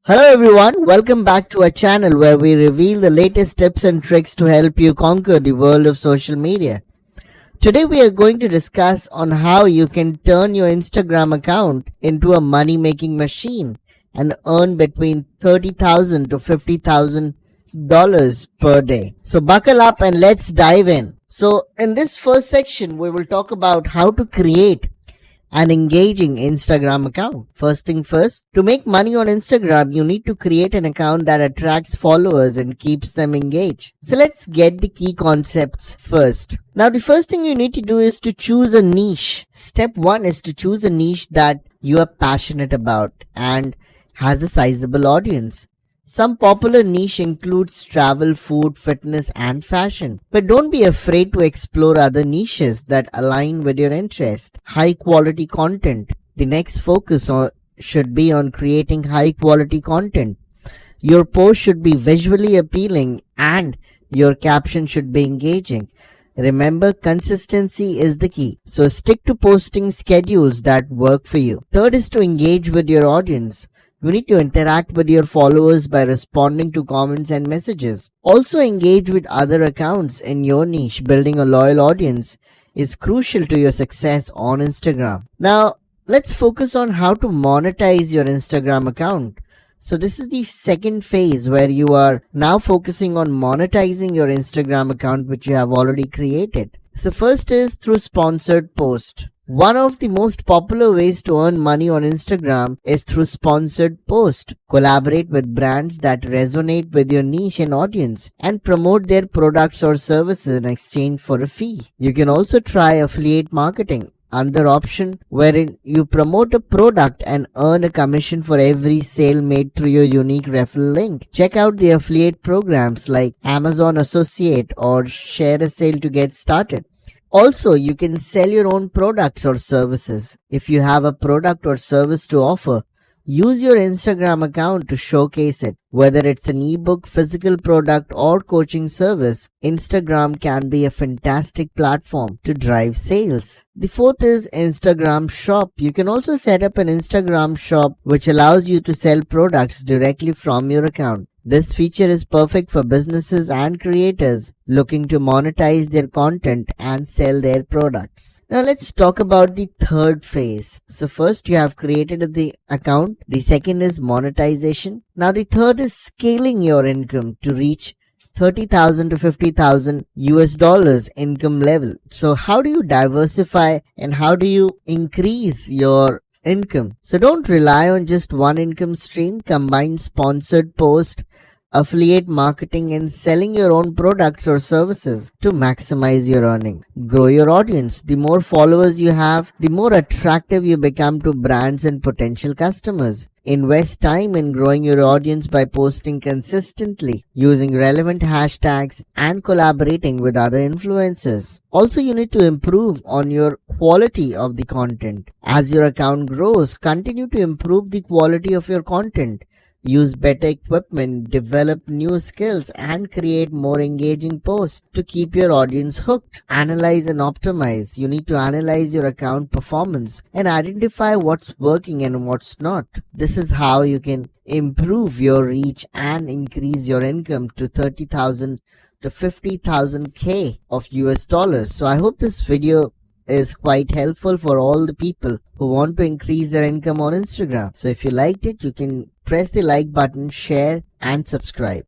Hello everyone, welcome back to our channel where we reveal the latest tips and tricks to help you conquer the world of social media. Today we are going to discuss on how you can turn your Instagram account into a money-making machine and earn between $30,000 to $50,000 per day. So buckle up and let's dive in. So in this first section we will talk about how to create an engaging Instagram account. First thing first, to make money on Instagram, you need to create an account that attracts followers and keeps them engaged. So let's get the key concepts first. Now the first thing you need to do is to choose a niche. Step 1 is to choose a niche that you are passionate about and has a sizable audience. Some popular niche includes travel, food, fitness, and fashion. But don't be afraid to explore other niches that align with your interest. High quality content. The next focus should be on creating high quality content. Your post should be visually appealing and your caption should be engaging. Remember, consistency is the key. So stick to posting schedules that work for you. Third is to engage with your audience. You need to interact with your followers by responding to comments and messages. Also engage with other accounts in your niche. Building a loyal audience is crucial to your success on Instagram. Now, let's focus on how to monetize your Instagram account. So this is the second phase where you are now focusing on monetizing your Instagram account which you have already created. So first is through sponsored post. One of the most popular ways to earn money on Instagram is through sponsored posts. Collaborate with brands that resonate with your niche and audience and promote their products or services in exchange for a fee. You can also try affiliate marketing, another option wherein you promote a product and earn a commission for every sale made through your unique referral link. Check out the affiliate programs like Amazon Associate or Share a Sale to get started. Also, you can sell your own products or services. If you have a product or service to offer, use your Instagram account to showcase it. Whether it's an ebook, physical product, or coaching service, Instagram can be a fantastic platform to drive sales. The fourth is Instagram Shop. You can also set up an Instagram shop which allows you to sell products directly from your account. This feature is perfect for businesses and creators looking to monetize their content and sell their products. Now let's talk about the third phase. So first you have created the account. The second is monetization. Now the third is scaling your income to reach $30,000 to $50,000 income level. So how do you diversify and how do you increase your income? So don't rely on just one income stream. Combine sponsored post, affiliate marketing, and selling your own products or services to maximize your earning. Grow your audience. The more followers you have, the more attractive you become to brands and potential customers. Invest time in growing your audience by posting consistently, using relevant hashtags, and collaborating with other influencers. Also, you need to improve on your quality of the content. As your account grows, continue to improve the quality of your content. Use better equipment, develop new skills, and create more engaging posts to keep your audience hooked. Analyze and optimize. You need to analyze your account performance and identify what's working and what's not. This is how you can improve your reach and increase your income to 30,000 to 50,000 K of US dollars. So I hope this video is quite helpful for all the people who want to increase their income on Instagram. So if you liked it, you can press the like button, share and subscribe.